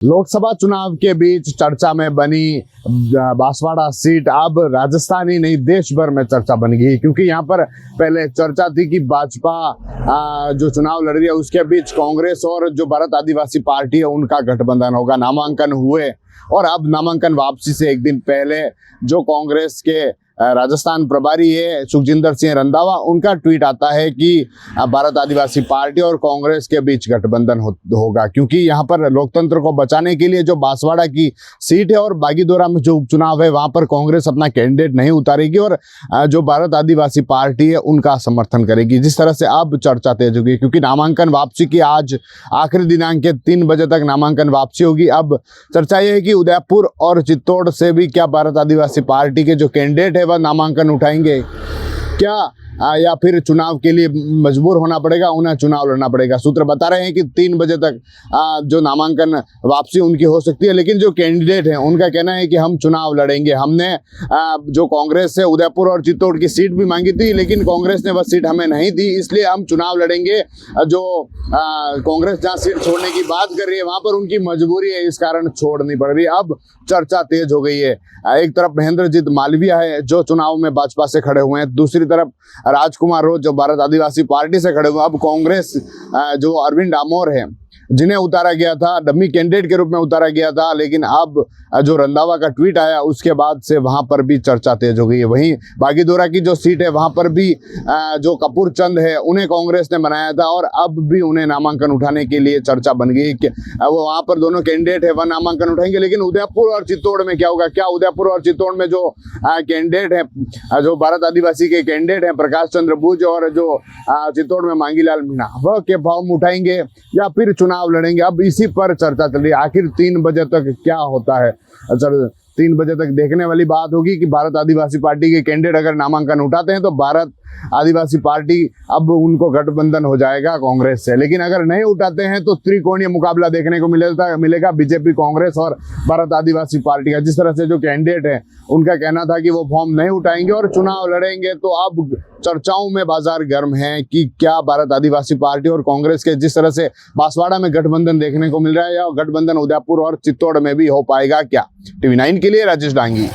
लोकसभा चुनाव के बीच चर्चा में बनी बांसवाड़ा सीट अब राजस्थान ही नहीं देश भर में चर्चा बन गई, क्योंकि यहाँ पर पहले चर्चा थी कि भाजपा जो चुनाव लड़ रही है उसके बीच कांग्रेस और जो भारत आदिवासी पार्टी है उनका गठबंधन होगा। नामांकन हुए और अब नामांकन वापसी से एक दिन पहले जो कांग्रेस के राजस्थान प्रभारी है सुखजिंदर सिंह रंधावा, उनका ट्वीट आता है कि भारत आदिवासी पार्टी और कांग्रेस के बीच गठबंधन होगा, क्योंकि यहाँ पर लोकतंत्र को बचाने के लिए जो बांसवाड़ा की सीट है और बागीदोरा में जो उपचुनाव है वहां पर कांग्रेस अपना कैंडिडेट नहीं उतारेगी और जो भारत आदिवासी पार्टी है उनका समर्थन करेगी। जिस तरह से अब चर्चा तेज होगी, क्योंकि नामांकन वापसी की आज आखिरी दिनांक के 3 बजे तक नामांकन वापसी होगी। अब चर्चा यह है कि उदयपुर और चित्तौड़ से भी क्या भारत आदिवासी पार्टी के जो कैंडिडेट है वह नामांकन उठाएंगे क्या, या फिर चुनाव के लिए मजबूर होना पड़ेगा, उन्हें चुनाव लड़ना पड़ेगा। सूत्र बता रहे हैं कि 3 बजे तक जो नामांकन वापसी उनकी हो सकती है, लेकिन जो कैंडिडेट हैं उनका कहना है कि हम चुनाव लड़ेंगे। हमने जो कांग्रेस से उदयपुर और चित्तौड़ की सीट भी मांगी थी, लेकिन कांग्रेस ने वह सीट हमें नहीं दी, इसलिए हम चुनाव लड़ेंगे। जो कांग्रेस जहाँ सीट छोड़ने की बात कर रही है वहां पर उनकी मजबूरी है, इस कारण छोड़नी पड़ रही है। अब चर्चा तेज हो गई है। एक तरफ महेंद्रजीत मालवीय है जो चुनाव में भाजपा से खड़े हुए हैं, दूसरी तरफ राजकुमार रोज जो भारत आदिवासी पार्टी से खड़े हुए। अब कांग्रेस जो अरविंद डामोर है जिन्हें उतारा गया था, डमी कैंडिडेट के रूप में उतारा गया था, लेकिन अब जो रंधावा का ट्वीट आया उसके बाद से वहां पर भी चर्चा तेज हो गई है। वहीं बागीदोरा की जो सीट है वहां पर भी जो कपूर चंद है उन्हें कांग्रेस ने बनाया था और अब भी उन्हें नामांकन उठाने के लिए चर्चा बन गई कि वो वहां पर दोनों कैंडिडेट है वह नामांकन उठाएंगे। लेकिन उदयपुर और चित्तौड़ में क्या होगा? क्या उदयपुर और चित्तौड़ में जो कैंडिडेट है, जो भारत आदिवासी के कैंडिडेट है प्रकाश चंद्र बुझ और जो चित्तौड़ में मांगीलाल मीणा, वह के फॉर्म उठाएंगे या फिर चुनाव लड़ेंगे? अब इसी पर चर्चा चल रही है। आखिर 3 बजे तक क्या होता है? 3 बजे तक देखने वाली बात होगी कि भारत आदिवासी पार्टी के कैंडिडेट अगर नामांकन उठाते हैं तो भारत आदिवासी पार्टी अब उनको गठबंधन हो जाएगा कांग्रेस से, लेकिन अगर नहीं उठाते हैं तो त्रिकोणीय मुकाबला देखने को मिलेगा बीजेपी, कांग्रेस और भारत आदिवासी पार्टी का। जिस तरह से जो कैंडिडेट है उनका कहना था कि वो फॉर्म नहीं उठाएंगे और चुनाव लड़ेंगे, तो अब चर्चाओं में बाजार गर्म है कि क्या भारत आदिवासी पार्टी और कांग्रेस के जिस तरह से बांसवाड़ा में गठबंधन देखने को मिल रहा है या गठबंधन उदयपुर और चित्तौड़ में भी हो पाएगा क्या? TV9 के लिए राजेश डांगी।